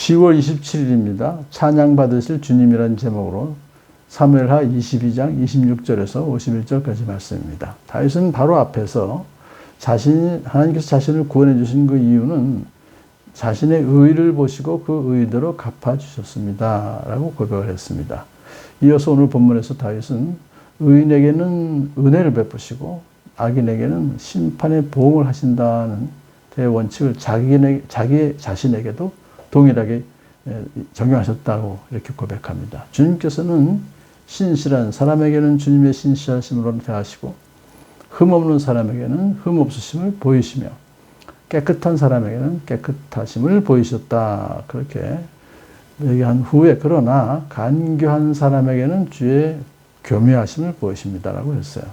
10월 27일입니다. 찬양 받으실 주님이라는 제목으로 사무엘하 22장 26절에서 51절까지 말씀입니다. 다윗은 바로 앞에서 하나님께서 자신을 구원해 주신 그 이유는 자신의 의를 보시고 그 의대로 갚아주셨습니다. 라고 고백을 했습니다. 이어서 오늘 본문에서 다윗은 의인에게는 은혜를 베푸시고 악인에게는 심판의 보응을 하신다는 대원칙을 자기 자신에게도 동일하게 적용하셨다고 이렇게 고백합니다. 주님께서는 신실한 사람에게는 주님의 신실하심으로 대하시고 흠없는 사람에게는 흠없으심을 보이시며 깨끗한 사람에게는 깨끗하심을 보이셨다. 그렇게 얘기한 후에 그러나 간교한 사람에게는 주의 교묘하심을 보이십니다라고 했어요.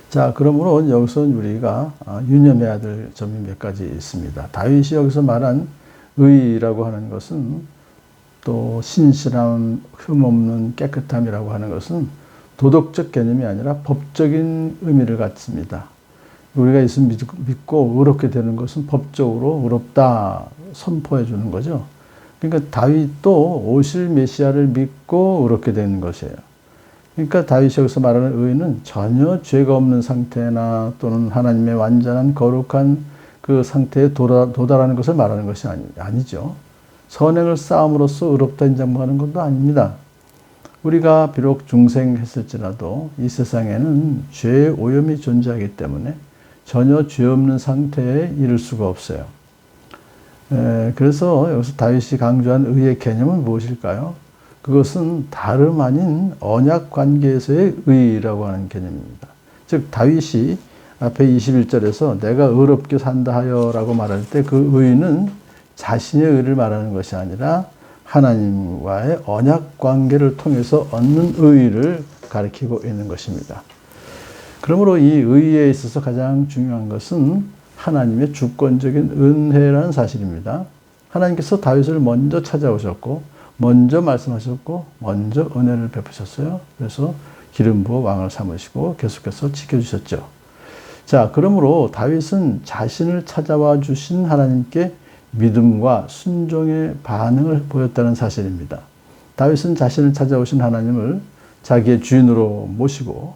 자, 그러므로 여기서 우리가 유념해야 될 점이 몇 가지 있습니다. 다윗이 여기서 말한 의라고 하는 것은 또 신실함, 흠없는 깨끗함이라고 하는 것은 도덕적 개념이 아니라 법적인 의미를 갖습니다. 우리가 예수 믿고 의롭게 되는 것은 법적으로 의롭다 선포해 주는 거죠. 그러니까 다윗도 오실 메시아를 믿고 의롭게 되는 것이에요. 그러니까 다윗이 여기서 말하는 의는 전혀 죄가 없는 상태나 또는 하나님의 완전한 거룩한 그 상태에 도달하는 것을 말하는 것이 아니죠. 선행을 쌓음으로써 의롭다 인정받는 것도 아닙니다. 우리가 비록 중생했을지라도 이 세상에는 죄의 오염이 존재하기 때문에 전혀 죄 없는 상태에 이를 수가 없어요. 그래서 여기서 다윗이 강조한 의의 개념은 무엇일까요? 그것은 다름 아닌 언약 관계에서의 의라고 하는 개념입니다. 즉 다윗이 앞에 21절에서 내가 의롭게 산다 하여 라고 말할 때 그 의는 자신의 의를 말하는 것이 아니라 하나님과의 언약 관계를 통해서 얻는 의를 가리키고 있는 것입니다. 그러므로 이 의에 있어서 가장 중요한 것은 하나님의 주권적인 은혜라는 사실입니다. 하나님께서 다윗을 먼저 찾아오셨고 먼저 말씀하셨고 먼저 은혜를 베푸셨어요. 그래서 기름 부어 왕을 삼으시고 계속해서 지켜주셨죠. 자, 그러므로 다윗은 자신을 찾아와 주신 하나님께 믿음과 순종의 반응을 보였다는 사실입니다. 다윗은 자신을 찾아오신 하나님을 자기의 주인으로 모시고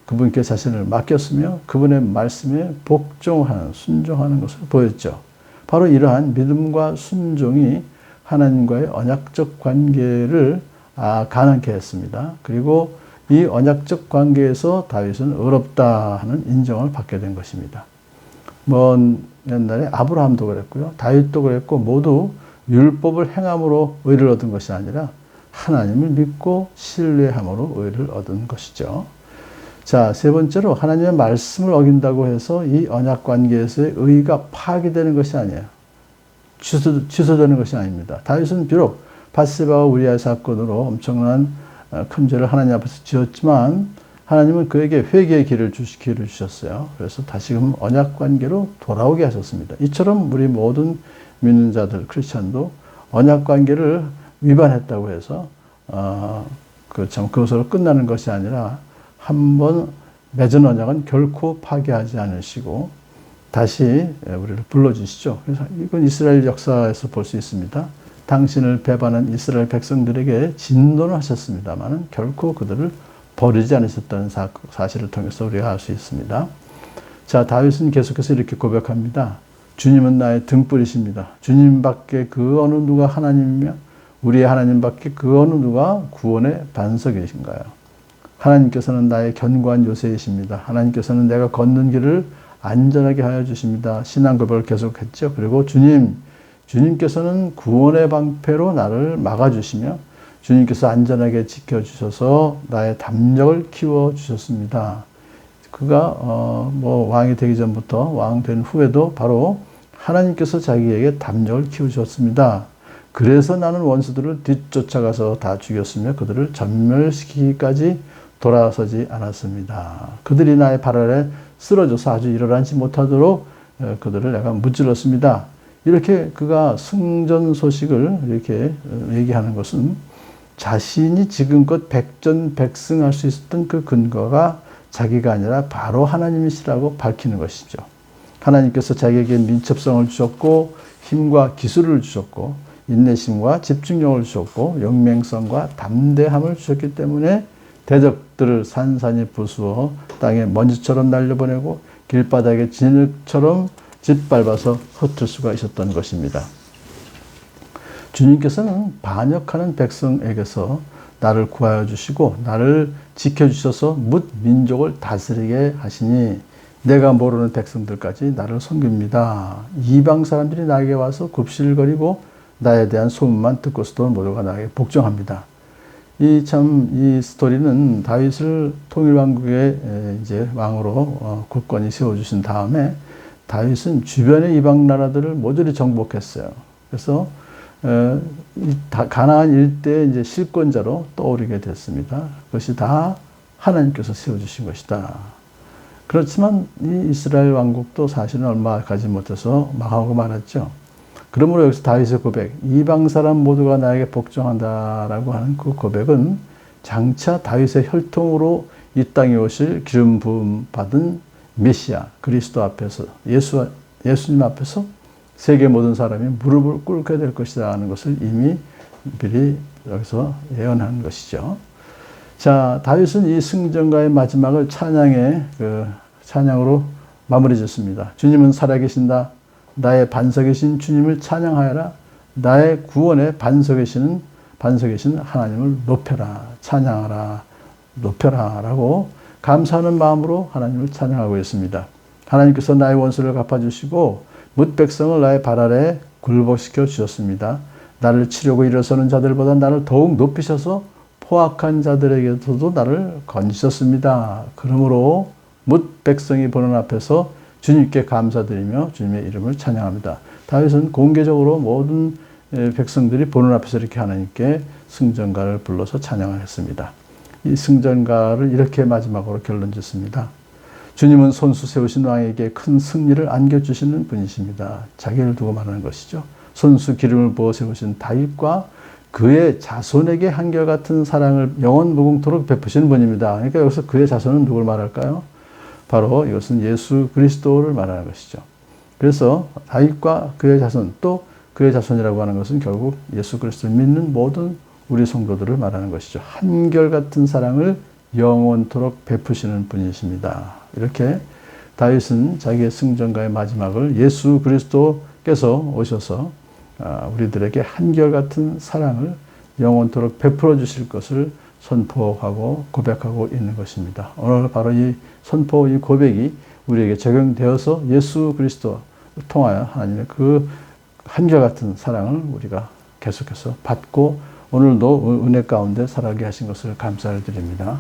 그분께 자신을 맡겼으며 그분의 말씀에 복종하는, 순종하는 것을 보였죠. 바로 이러한 믿음과 순종이 하나님과의 언약적 관계를 가능케 했습니다. 그리고 이 언약적 관계에서 다윗은 의롭다 하는 인정을 받게 된 것입니다. 옛날에 아브라함도 그랬고요. 다윗도 그랬고 모두 율법을 행함으로 의를 얻은 것이 아니라 하나님을 믿고 신뢰함으로 의를 얻은 것이죠. 자, 세 번째로 하나님의 말씀을 어긴다고 해서 이 언약 관계에서의 의가 파괴되는 것이 아니에요. 취소되는 것이 아닙니다. 다윗은 비록 밧세바와 우리아의 사건으로 엄청난 큰 죄를 하나님 앞에서 지었지만 하나님은 그에게 회개의 기회를 주셨어요. 그래서 다시금 언약 관계로 돌아오게 하셨습니다. 이처럼 우리 모든 믿는 자들, 크리스찬도 언약 관계를 위반했다고 해서 그것으로 끝나는 것이 아니라 한번 맺은 언약은 결코 파괴하지 않으시고 다시 우리를 불러주시죠. 그래서 이건 이스라엘 역사에서 볼 수 있습니다. 당신을 배반한 이스라엘 백성들에게 진노를 하셨습니다만 결코 그들을 버리지 않으셨다는 사실을 통해서 우리가 알 수 있습니다. 자, 다윗은 계속해서 이렇게 고백합니다. 주님은 나의 등불이십니다. 주님밖에 그 어느 누가 하나님이며 우리의 하나님밖에 그 어느 누가 구원의 반석이신가요? 하나님께서는 나의 견고한 요새이십니다. 하나님께서는 내가 걷는 길을 안전하게 하여 주십니다. 신앙 고백을 계속했죠. 그리고 주님께서는 구원의 방패로 나를 막아주시며 주님께서 안전하게 지켜주셔서 나의 담력을 키워주셨습니다. 그가 왕이 되기 전부터 왕 된 후에도 바로 하나님께서 자기에게 담력을 키우셨습니다. 그래서 나는 원수들을 뒤쫓아가서 다 죽였으며 그들을 전멸시키기까지 돌아서지 않았습니다. 그들이 나의 발 아래 쓰러져서 아주 일어나지 못하도록 그들을 내가 무찔렀습니다. 이렇게 그가 승전 소식을 이렇게 얘기하는 것은 자신이 지금껏 백전백승할 수 있었던 그 근거가 자기가 아니라 바로 하나님이시라고 밝히는 것이죠. 하나님께서 자기에게 민첩성을 주셨고 힘과 기술을 주셨고 인내심과 집중력을 주셨고 영맹성과 담대함을 주셨기 때문에 대적들을 산산이 부수어 땅에 먼지처럼 날려보내고 길바닥에 진흙처럼 짓밟아서 흩을 수가 있었던 것입니다. 주님께서는 반역하는 백성에게서 나를 구하여 주시고 나를 지켜주셔서 뭇 민족을 다스리게 하시니 내가 모르는 백성들까지 나를 섬깁니다. 이방 사람들이 나에게 와서 굽실거리고 나에 대한 소문만 듣고서도 모두가 나에게 복종합니다. 이 스토리는 다윗을 통일왕국의 이제 왕으로 굳건히 세워주신 다음에 다윗은 주변의 이방 나라들을 모조리 정복했어요. 그래서 가나안 일대의 이제 실권자로 떠오르게 됐습니다. 그것이 다 하나님께서 세워주신 것이다. 그렇지만 이 이스라엘 왕국도 사실은 얼마 가지 못해서 망하고 말았죠. 그러므로 여기서 다윗의 고백, 이방 사람 모두가 나에게 복종한다라고 하는 그 고백은 장차 다윗의 혈통으로 이 땅에 오실 기름 부음 받은 메시아 그리스도 앞에서 예수님 앞에서 세계 모든 사람이 무릎을 꿇게 될 것이다 하는 것을 이미 미리 여기서 예언한 것이죠. 자, 다윗은 이 승전가의 마지막을 찬양으로 마무리 짓습니다. 주님은 살아계신다. 나의 반석이신 주님을 찬양하여라. 나의 구원의 반석이신 하나님을 높여라. 찬양하라. 높여라. 라고 감사하는 마음으로 하나님을 찬양하고 있습니다. 하나님께서 나의 원수를 갚아주시고 뭇 백성을 나의 발 아래 굴복시켜 주셨습니다. 나를 치려고 일어서는 자들보다 나를 더욱 높이셔서 포악한 자들에게서도 나를 건지셨습니다. 그러므로 뭇 백성이 보는 앞에서 주님께 감사드리며 주님의 이름을 찬양합니다. 다윗은 공개적으로 모든 백성들이 보는 앞에서 이렇게 하나님께 승전가를 불러서 찬양을 했습니다. 이 승전가를 이렇게 마지막으로 결론 짓습니다. 주님은 손수 세우신 왕에게 큰 승리를 안겨주시는 분이십니다. 자기를 두고 말하는 것이죠. 손수 기름을 부어 세우신 다윗과 그의 자손에게 한결같은 사랑을 영원 무궁토록 베푸시는 분입니다. 그러니까 여기서 그의 자손은 누굴 말할까요? 바로 이것은 예수 그리스도를 말하는 것이죠. 그래서 다윗과 그의 자손 또 그의 자손이라고 하는 것은 결국 예수 그리스도를 믿는 모든 우리 성도들을 말하는 것이죠. 한결같은 사랑을 영원토록 베푸시는 분이십니다. 이렇게 다윗은 자기의 승전가의 마지막을 예수 그리스도께서 오셔서 우리들에게 한결같은 사랑을 영원토록 베풀어 주실 것을 선포하고 고백하고 있는 것입니다. 오늘 바로 이 선포, 이 고백이 우리에게 적용되어서 예수 그리스도 통하여 하나님의 그 한결같은 사랑을 우리가 계속해서 받고 오늘도 은혜 가운데 살아가게 하신 것을 감사를 드립니다.